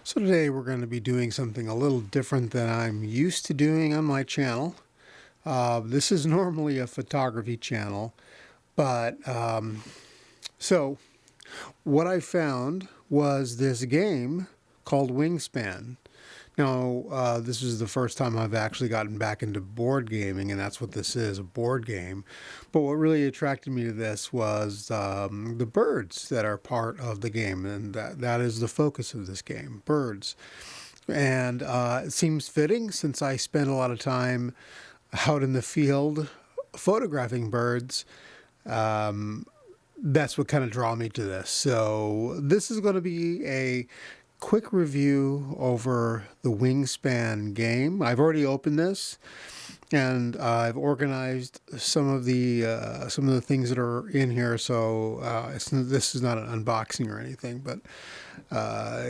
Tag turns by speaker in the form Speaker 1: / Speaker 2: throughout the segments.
Speaker 1: So today we're going to be doing something a little different than I'm used to doing on my channel. This is normally a photography channel, but so what I found was this game called Wingspan. Now, this is the first time I've actually gotten back into board gaming, and that's what this is, a board game. But what really attracted me to this was the birds that are part of the game, and that is the focus of this game, birds. And it seems fitting since I spend a lot of time out in the field photographing birds. That's what kind of draw me to this. So this is going to be a quick review over the Wingspan game. I've already opened this, and I've organized some of the things that are in here. So this is not an unboxing or anything, but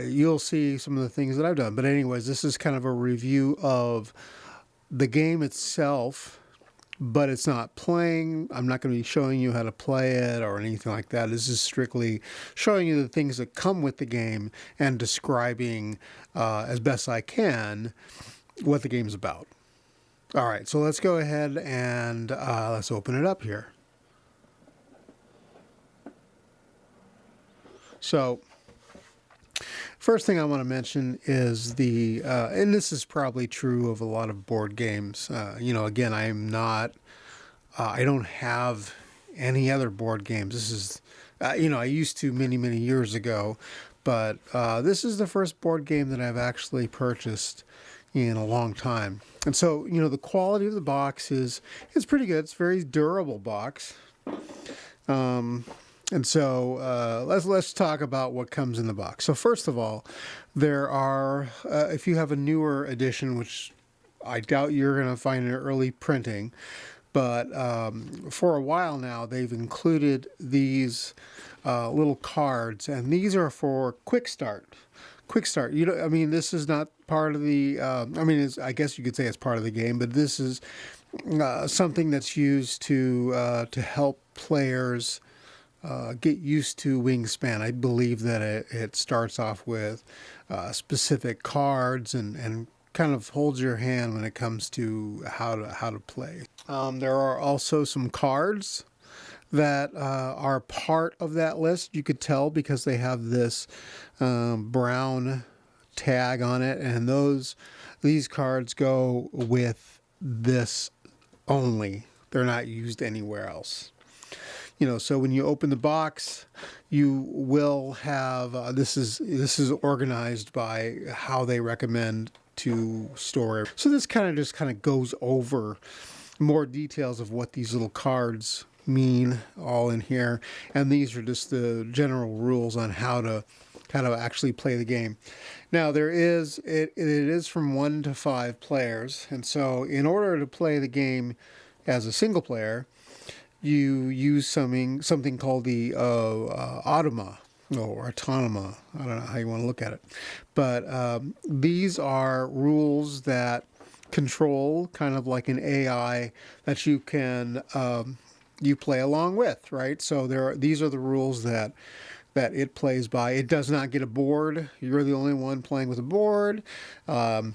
Speaker 1: you'll see some of the things that I've done. But anyways, this is kind of a review of the game itself. But it's not playing. I'm not going to be showing you how to play it or anything like that. This is strictly showing you the things that come with the game and describing as best I can what the game's about. All right, so let's go ahead and let's open it up here. So first thing I want to mention is and this is probably true of a lot of board games. Again, I don't have any other board games. This is, I used to many years ago, but this is the first board game that I've actually purchased in a long time. And so, the quality of the box is pretty good. It's a very durable box. And so let's talk about what comes in the box. So first of all, there are, if you have a newer edition, which I doubt you're going to find in early printing, but for a while now, they've included these little cards, and these are for quick start. Quick start. This is not part of the, I guess you could say it's part of the game, but this is something that's used to help players get used to Wingspan. I believe that it starts off with specific cards and kind of holds your hand when it comes to how to play. There are also some cards that are part of that list. You could tell because they have this brown tag on it, and these cards go with this only. They're not used anywhere else. So when you open the box, you will have this is organized by how they recommend to store it. So this kind of goes over more details of what these little cards mean all in here, and these are just the general rules on how to actually play the game. Now it is from 1 to 5 players, and so in order to play the game as a single player, you use something called the automa or autonoma. I don't know how you want to look at it. But these are rules that control kind of like an AI that you can you play along with, right? So these are the rules that it plays by. It does not get a board. You're the only one playing with a board. It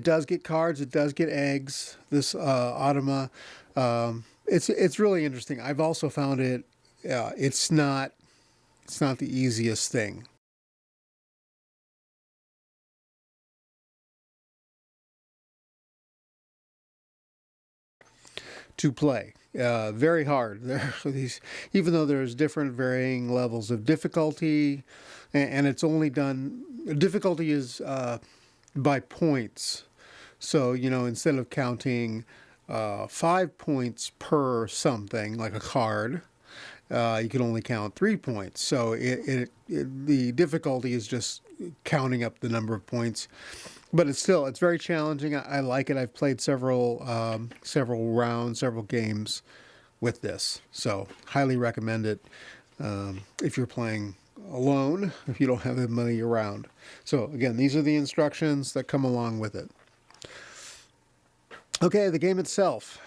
Speaker 1: does get cards. It does get eggs. This automa. It's really interesting. I've also found it's not the easiest thing to play. Very hard. There are these, even though there's different varying levels of difficulty, and it's only done. Difficulty is by points. So instead of counting 5 points per something like a card, you can only count 3 points. So the difficulty is just counting up the number of points, but it's very challenging. I like it. I've played several rounds, several games with this, so highly recommend it if you're playing alone, if you don't have anybody around. So again, these are the instructions that come along with it. Okay, the game itself.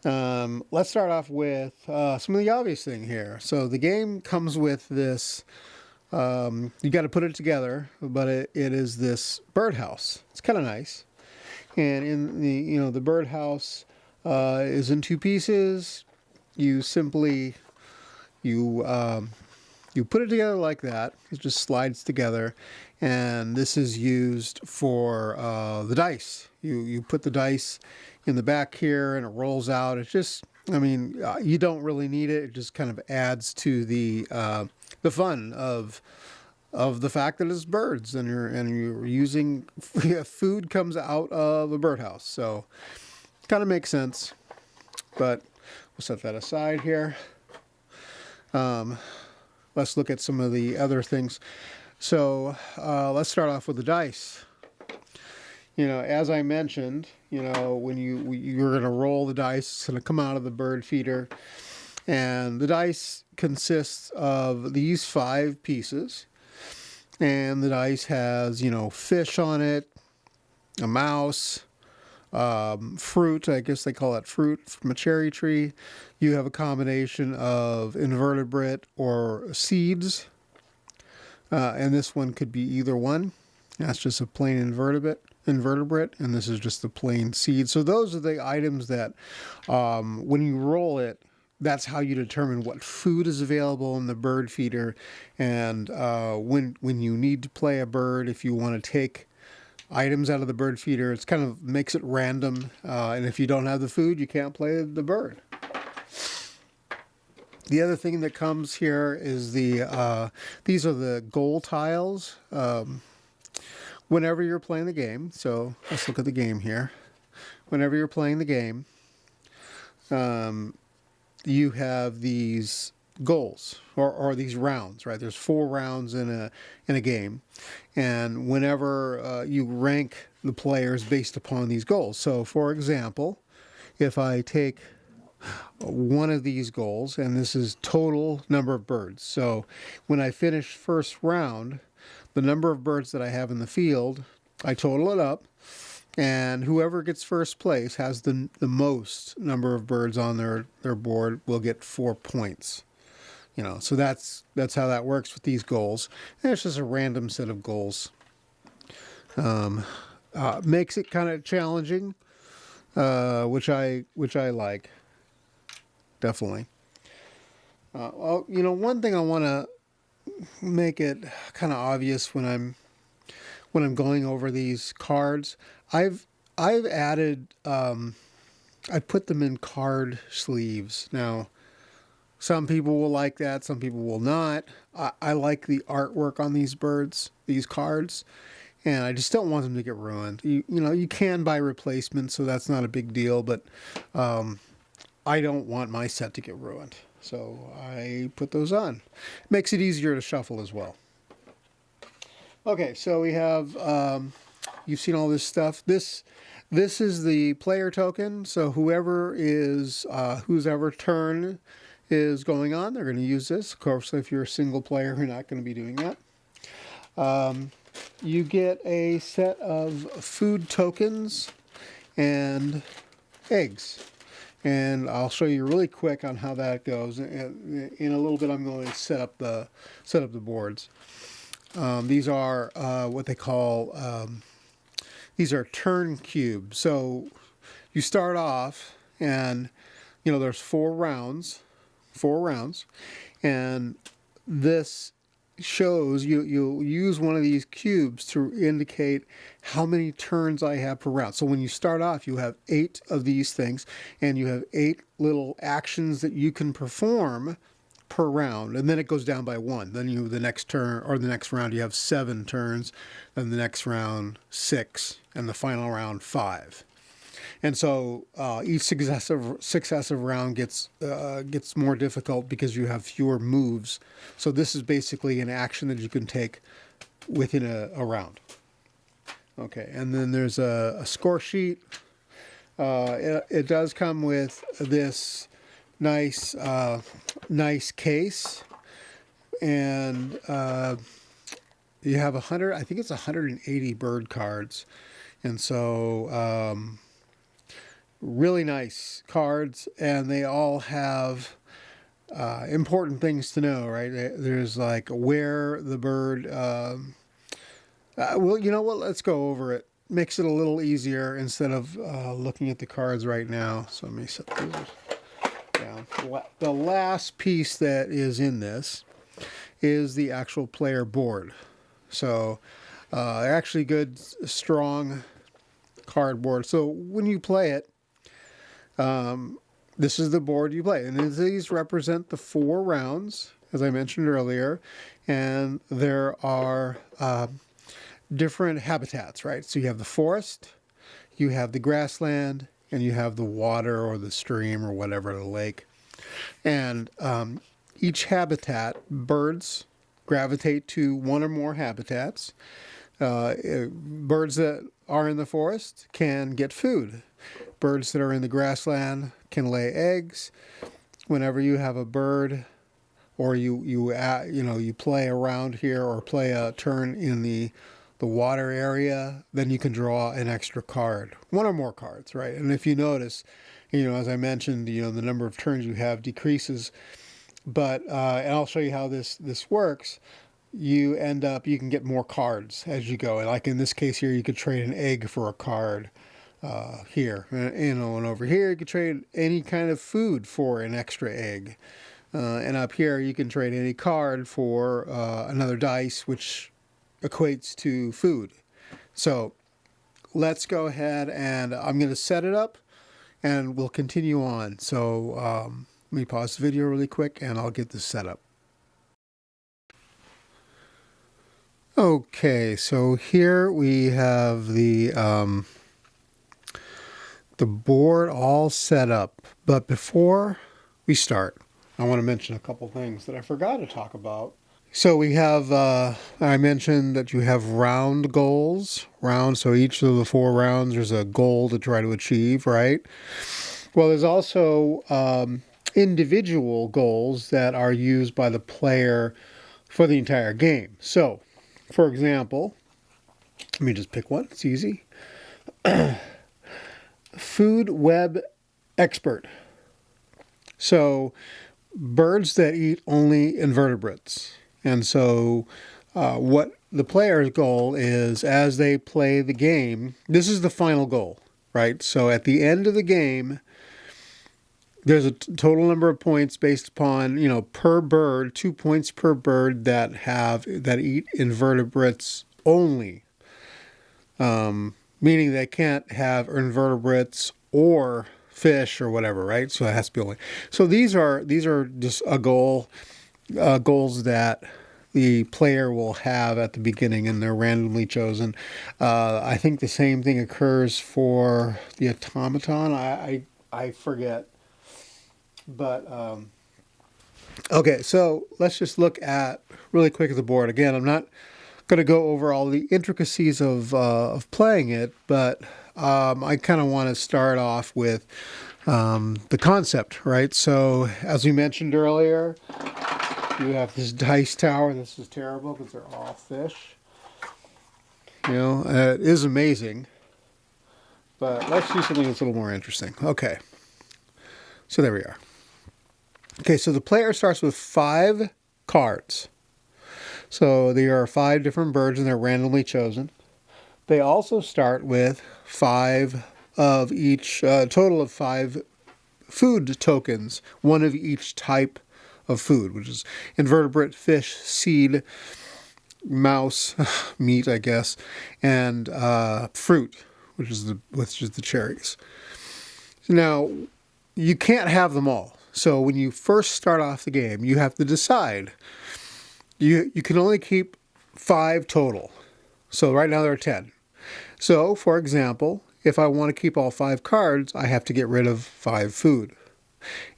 Speaker 1: Let's start off with some of the obvious thing here. So the game comes with this You got to put it together, but it is this birdhouse. It's kind of nice, and in the birdhouse is in two pieces. You simply you you put it together like that. It just slides together, and this is used for the dice. You put the dice in the back here, and it rolls out. It's just, I mean, you don't really need it. It just kind of adds to the fun of the fact that it's birds, and you're using food comes out of a birdhouse, so kind of makes sense. But we'll set that aside here. Let's look at some of the other things. So let's start off with the dice. As I mentioned, when you're going to roll the dice, it's going to come out of the bird feeder. And the dice consists of these 5 pieces. And the dice has, fish on it, a mouse, fruit, I guess they call it fruit from a cherry tree. You have a combination of invertebrate or seeds. And this one could be either one. That's just a plain invertebrate, and this is just the plain seed. So those are the items that, when you roll it, that's how you determine what food is available in the bird feeder. And when you need to play a bird, if you want to take items out of the bird feeder, it's kind of makes it random. And if you don't have the food, you can't play the bird. The other thing that comes here is these are the goal tiles. Whenever you're playing the game, so let's look at the game here. Whenever you're playing the game, you have these goals or these rounds, right? There's 4 rounds in a game, and whenever you rank the players based upon these goals. So, for example, if I take one of these goals, and this is total number of birds. So, when I finish first round, the number of birds that I have in the field, I total it up, and whoever gets first place has the most number of birds on their board will get 4 points. So that's how that works with these goals. And it's just a random set of goals. Makes it kind of challenging, which I like, definitely. Well, one thing I want to make it kind of obvious when I'm going over these cards, I've added I put them in card sleeves. Now, some people will like that, some people will not. I like the artwork on these cards, and I just don't want them to get ruined. You can buy replacements, so that's not a big deal, but I don't want my set to get ruined. So I put those on. Makes it easier to shuffle as well. Okay, so we have, you've seen all this stuff. This is the player token. So whoever whose ever turn is going on, they're going to use this. Of course, if you're a single player, you're not going to be doing that. You get a set of food tokens and eggs. And I'll show you really quick on how that goes. In a little bit, I'm going to set up the boards. These are what they call these are turn cubes. So you start off, and there's 4 rounds, and this shows you'll use one of these cubes to indicate how many turns I have per round. So when you start off, you have 8 of these things, and you have 8 little actions that you can perform per round, and then it goes down by 1. Then the next turn or the next round you have 7 turns, then the next round 6, and the final round 5. And so each successive round gets more difficult because you have fewer moves. So this is basically an action that you can take within a round. Okay, and then there's a score sheet. It does come with this nice case, and you have 100. I think it's 180 bird cards, and so. Really nice cards, and they all have important things to know, right? There's like where the bird. Well, you know what? Let's go over it. Makes it a little easier instead of looking at the cards right now. So let me set these down. The last piece that is in this is the actual player board. So they're actually good, strong cardboard. So when you play it, this is the board you play. And these represent the 4 rounds, as I mentioned earlier. And there are different habitats, right? So you have the forest, you have the grassland, and you have the water or the stream or whatever, the lake. And each habitat, birds gravitate to one or more habitats. Birds that are in the forest can get food. Birds that are in the grassland can lay eggs. Whenever you have a bird, or you play around here or play a turn in the water area, then you can draw an extra card, one or more cards, right? And if you notice, as I mentioned, the number of turns you have decreases. But and I'll show you how this works. You can get more cards as you go. Like in this case here, you could trade an egg for a card here. And over here, you could trade any kind of food for an extra egg. And up here, you can trade any card for another dice, which equates to food. So let's go ahead and I'm going to set it up and we'll continue on. So let me pause the video really quick and I'll get this set up. Okay, so here we have the board all set up. But before we start, I want to mention a couple things that I forgot to talk about. So we have, I mentioned that you have round goals. So each of the 4 rounds, there's a goal to try to achieve, right? Well, there's also individual goals that are used by the player for the entire game. So, for example, let me just pick one. It's easy. Food web expert. So, birds that eat only invertebrates. And so what the player's goal is, as they play the game, this is the final goal, right? So at the end of the game, there's a total number of points based upon, per bird, 2 points per bird that eat invertebrates only. Meaning they can't have invertebrates or fish or whatever, right? So it has to be only. So these are just goals that the player will have at the beginning, and they're randomly chosen. I think the same thing occurs for the automaton. I forget, but okay. So let's just look at really quick at the board again. I'm not going to go over all the intricacies of playing it, but I kind of want to start off with the concept, right? So as we mentioned earlier, you have this dice tower. This is terrible because they're all fish. It is amazing. But let's do something that's a little more interesting. Okay. So there we are. Okay, so the player starts with 5 cards. So there are 5 different birds and they're randomly chosen. They also start with 5 of each, total of 5 food tokens, 1 of each type of food, which is invertebrate, fish, seed, mouse, meat, I guess, and fruit, which is the cherries. Now, you can't have them all. So when you first start off the game, you have to decide. You can only keep 5 total. So right now there are 10. So, for example, if I want to keep all 5 cards, I have to get rid of 5 food.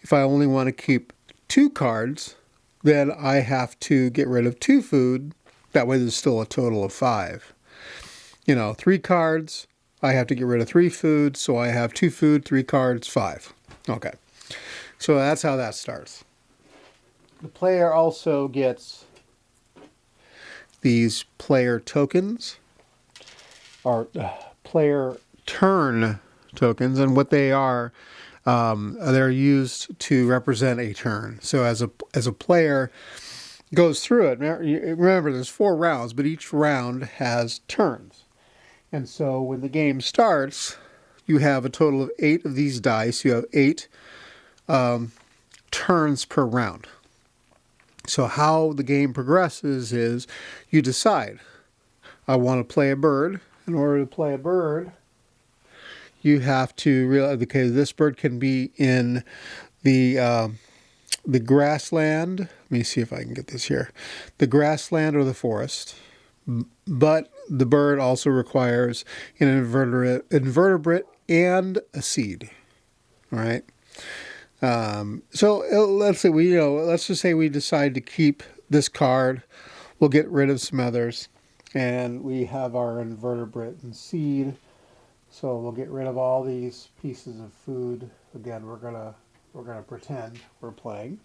Speaker 1: If I only want to keep 2 cards, then I have to get rid of 2 food. That way there's still a total of 5. 3 cards, I have to get rid of 3 food, so I have 2 food, 3 cards, 5. Okay, so that's how that starts. The player also gets these player tokens, or player turn tokens, and what they are, They're used to represent a turn. So as a player goes through it, remember there's 4 rounds, but each round has turns. And so when the game starts, you have a total of 8 of these dice. You have 8 turns per round. So how the game progresses is you decide, I want to play a bird. In order to play a bird, you have to realize, okay, this bird can be in the grassland. Let me see if I can get this here. The grassland or the forest. But the bird also requires an invertebrate and a seed. All right. So let's just say we decide to keep this card. We'll get rid of some others, and we have our invertebrate and seed. So we'll get rid of all these pieces of food. Again, we're gonna pretend we're playing,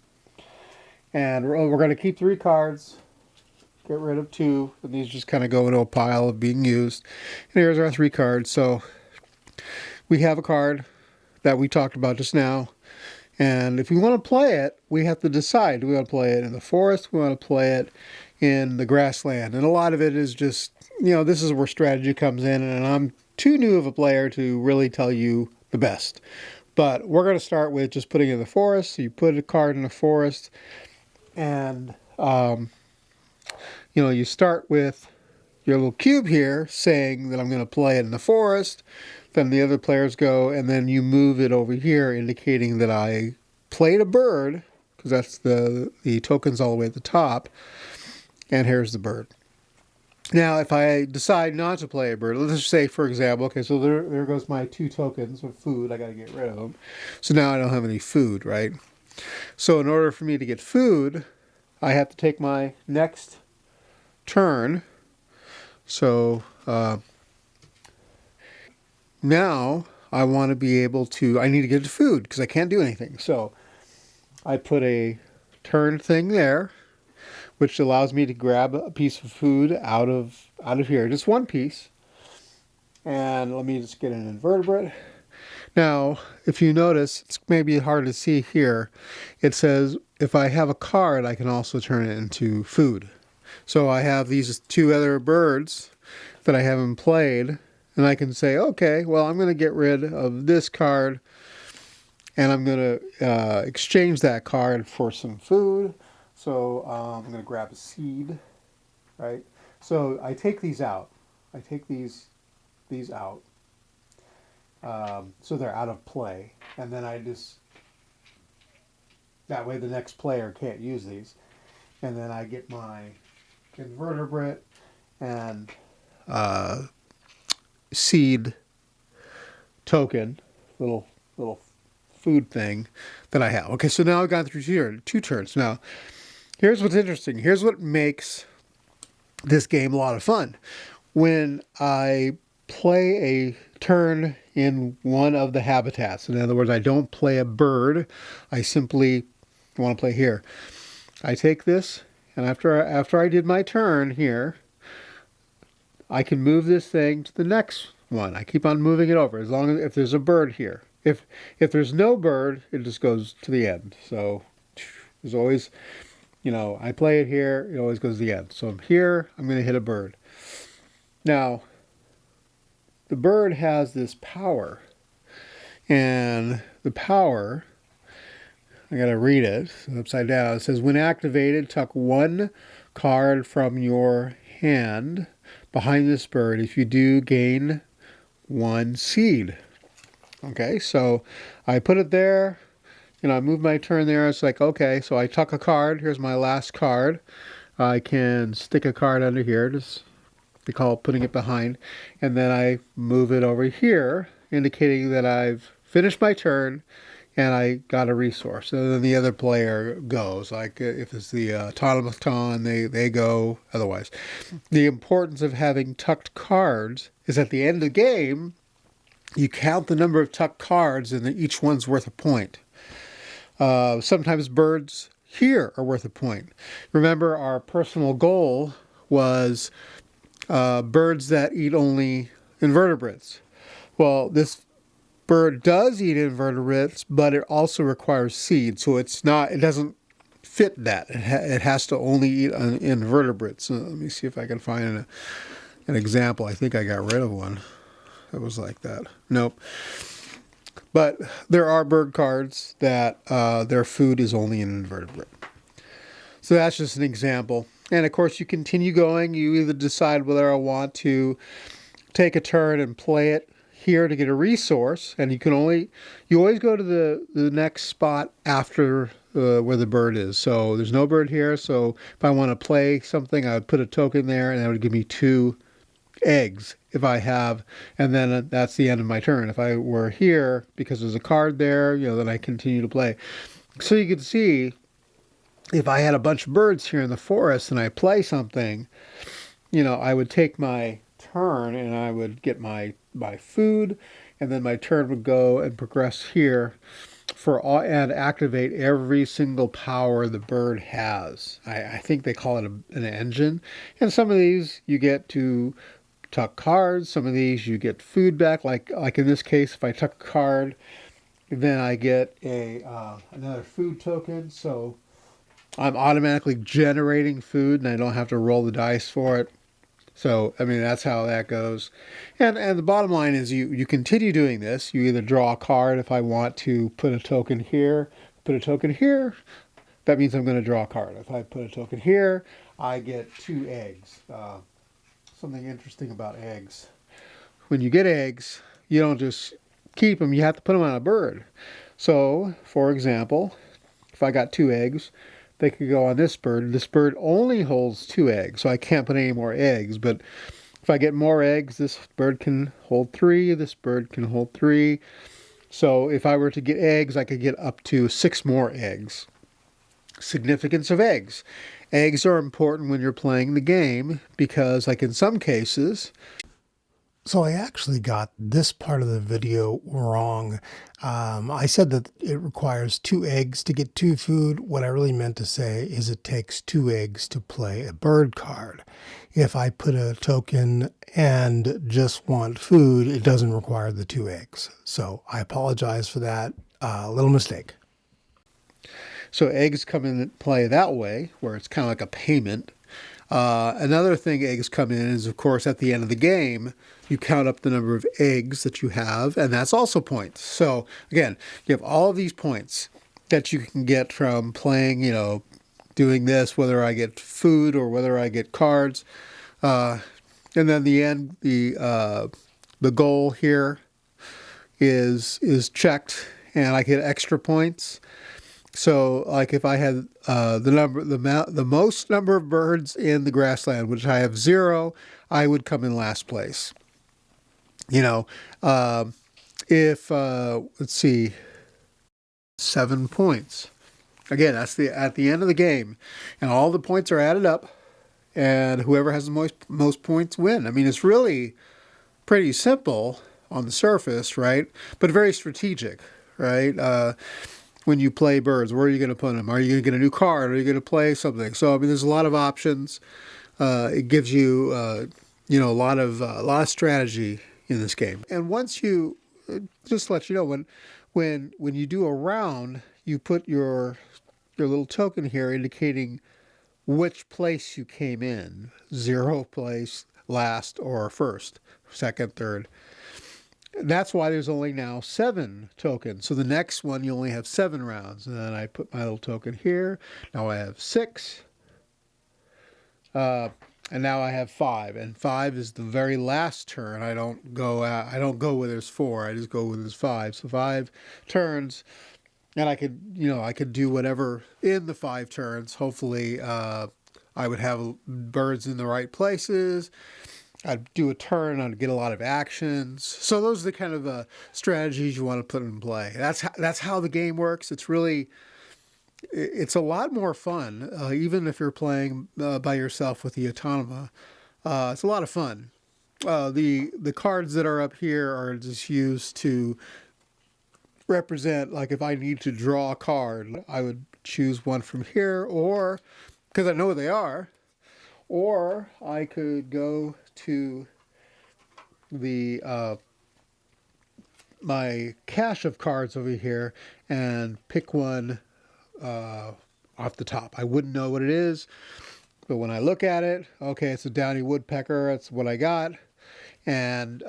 Speaker 1: and we're gonna keep 3 cards. Get rid of 2, and these just kind of go into a pile of being used. And here's our 3 cards. So we have a card that we talked about just now. And if we want to play it, we have to decide. Do we want to play it in the forest? We want to play it in the grassland. And a lot of it is just, this is where strategy comes in. And I'm too new of a player to really tell you the best. But we're going to start with just putting it in the forest. So you put a card in the forest. And, you start with your little cube here saying that I'm going to play it in the forest. Then the other players go, and then you move it over here, indicating that I played a bird, because that's the tokens all the way at the top. And here's the bird. Now, if I decide not to play a bird, let's just say, for example, okay, so there goes my 2 tokens of food. I got to get rid of them. So now I don't have any food, right? So in order for me to get food, I have to take my next turn. So now I want to be able to, I need to get to food because I can't do anything. So I put a turn thing there, which allows me to grab a piece of food out of here, just 1 piece. And let me just get an invertebrate. Now, if you notice, it's maybe hard to see here. It says if I have a card, I can also turn it into food. So I have these 2 other birds that I haven't played, and I can say, okay, well, I'm going to get rid of this card, and I'm going to exchange that card for some food. So I'm going to grab a seed, right? So I take these out. I take these out. So they're out of play. And then that way the next player can't use these. And then I get my invertebrate and seed token, little food thing that I have. Okay, so now I've gone through 2 turns. Now, here's what's interesting. Here's what makes this game a lot of fun. When I play a turn in one of the habitats, in other words, I don't play a bird, I simply want to play here. I take this, and after I did my turn here, I can move this thing to the next one. I keep on moving it over as long as if there's a bird here. If there's no bird, it just goes to the end. So there's always, I play it here, it always goes to the end. So I'm here, I'm going to hit a bird. Now, the bird has this power. And the power, I got to read it upside down. It says, when activated, tuck 1 card from your hand behind this bird. If you do, gain 1 seed. Okay, so I put it there. I move my turn there. It's like, okay, so I tuck a card. Here's my last card. I can stick a card under here. Just, they call it putting it behind. And then I move it over here, indicating that I've finished my turn and I got a resource. And then the other player goes. Like if it's the automaton, they go otherwise. The importance of having tucked cards is at the end of the game, you count the number of tucked cards and each one's worth a point. Sometimes birds here are worth a point. Remember, our personal goal was birds that eat only invertebrates. Well, this bird does eat invertebrates, but it also requires seed, so it doesn't fit that. It has to only eat invertebrates. So let me see if I can find an example. I think I got rid of one that was like that. Nope. But there are bird cards that their food is only an invertebrate. So that's just an example. And of course, you continue going. You either decide whether I want to take a turn and play it here to get a resource, and you always go to the next spot after where the bird is. So there's no bird here. So if I want to play something, I would put a token there, and that would give me 2 eggs if I have, and then that's the end of my turn. If I were here, because there's a card there, then I continue to play. So you can see, if I had a bunch of birds here in the forest and I play something, I would take my turn and I would get my food, and then my turn would go and progress here and activate every single power the bird has. I think they call it an engine. And some of these you get to tuck cards. Some of these you get food back. Like in this case, if I tuck a card, then I get another food token. So I'm automatically generating food, and I don't have to roll the dice for it. So, that's how that goes. And the bottom line is you continue doing this. You either draw a card if I want to put a token here, that means I'm going to draw a card. If I put a token here, I get 2 eggs. Something interesting about eggs. When you get eggs, you don't just keep them, you have to put them on a bird. So, for example, if I got 2 eggs, they could go on this bird. This bird only holds 2 eggs, so I can't put any more eggs. But if I get more eggs, this bird can hold 3, this bird can hold 3. So if I were to get eggs, I could get up to 6 more eggs. Significance of eggs. Eggs are important when you're playing the game because, like in some cases...
Speaker 2: So I actually got this part of the video wrong. I said that it requires 2 eggs to get 2 food. What I really meant to say is it takes 2 eggs to play a bird card. If I put a token and just want food, it doesn't require the 2 eggs. So I apologize for that little mistake.
Speaker 1: So eggs come into play that way, where it's kind of like a payment. Another thing eggs come in is, of course, at the end of the game, you count up the number of eggs that you have, and that's also points. So, again, you have all of these points that you can get from playing, doing this, whether I get food or whether I get cards. And then the end, the goal here is checked, and I get extra points. So, like if I had the most number of birds in the grassland, which I have 0, I would come in last place. If let's see, 7 points. Again, that's at the end of the game, and all the points are added up, and whoever has the most points win. It's really pretty simple on the surface, right? But very strategic, right? When you play birds, where are you going to put them? Are you going to get a new card? Are you going to play something? So there's a lot of options. It gives you a lot of strategy in this game. And once you just to let you know, when you do a round, you put your little token here indicating which place you came in: 0 place, last, or first, second, third. That's why there's only now 7 tokens. So the next one, you only have 7 rounds. And then I put my little token here. Now I have 6. And now I have 5. And 5 is the very last turn. I don't go where there's 4. I just go where there's 5. So 5 turns. And I could do whatever in the 5 turns. Hopefully, I would have birds in the right places. I'd do a turn, I'd get a lot of actions. So those are the kind of strategies you want to put in play. That's how the game works. It's a lot more fun, even if you're playing by yourself with the Autonoma. It's a lot of fun. The cards that are up here are just used to represent, like if I need to draw a card, I would choose one from here, or because I know what they are, or I could go to the my cache of cards over here and pick one off the top. I wouldn't know what it is, but when I look at it, okay, it's a downy woodpecker. That's what I got, and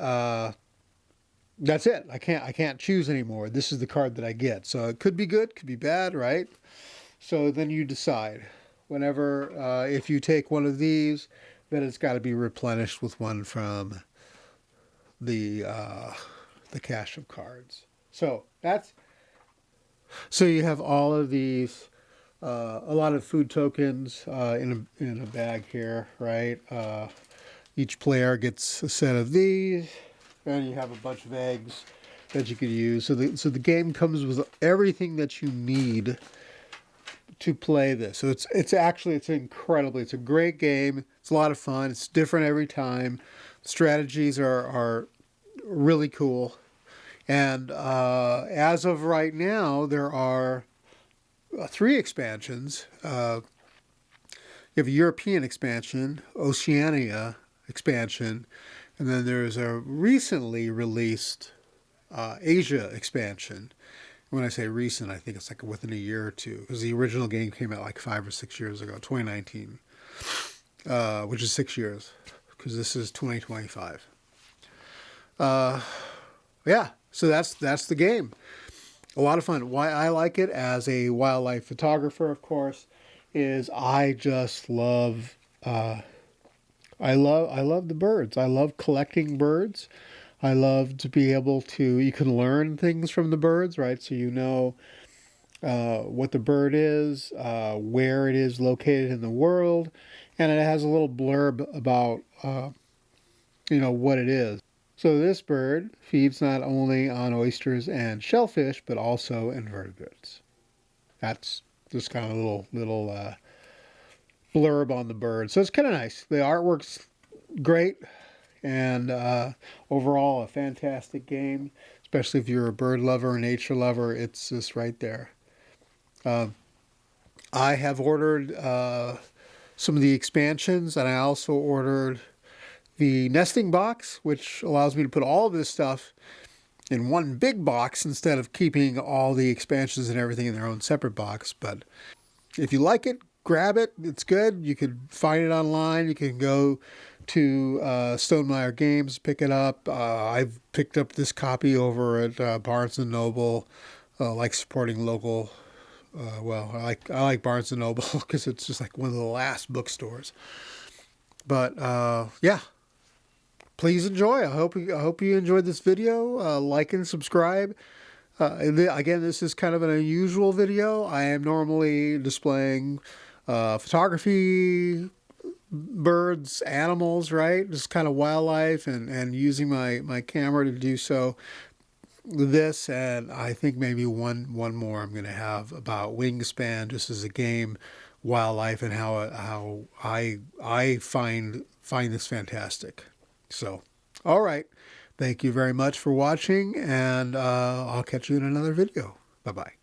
Speaker 1: that's it. I can't choose anymore. This is the card that I get. So it could be good, could be bad, right? So then you decide. Whenever if you take one of these, then it's got to be replenished with one from the cache of cards. So you have all of these, a lot of food tokens in a bag here, right? Each player gets a set of these, and you have a bunch of eggs that you could use. So the game comes with everything that you need to play this. So it's a great game. It's a lot of fun. It's different every time. Strategies are really cool. And as of right now, there are 3 expansions. You have a European expansion, Oceania expansion, and then there's a recently released Asia expansion. When I say recent, I think it's like within a year or two, because the original game came out like 5 or 6 years ago, 2019, which is 6 years, because this is 2025. Yeah, so that's the game. A lot of fun. Why I like it as a wildlife photographer, of course, is I just love I love the birds. I love collecting birds. I love to be able to, you can learn things from the birds, right? So you know what the bird is, where it is located in the world, and it has a little blurb about, what it is. So this bird feeds not only on oysters and shellfish, but also invertebrates. That's just kind of a little blurb on the bird. So it's kind of nice. The artwork's great. And overall, a fantastic game, especially if you're a bird lover, a nature lover. It's just right there. I have ordered some of the expansions, and I also ordered the nesting box, which allows me to put all of this stuff in one big box instead of keeping all the expansions and everything in their own separate box. But if you like it, grab it. It's good. You can find it online. You can go to Stonemeyer Games, pick it up. I've picked up this copy over at Barnes & Noble. Like supporting local. I like Barnes & Noble because it's just like one of the last bookstores. But yeah, please enjoy. I hope you enjoyed this video. Like and subscribe. Again, this is kind of an unusual video. I am normally displaying photography, birds, animals, right? Just kind of wildlife and using my camera to do so. This, and I think maybe one more I'm going to have about Wingspan, just as a game, wildlife, and how I find this fantastic. So, all right. Thank you very much for watching, and I'll catch you in another video. Bye-bye.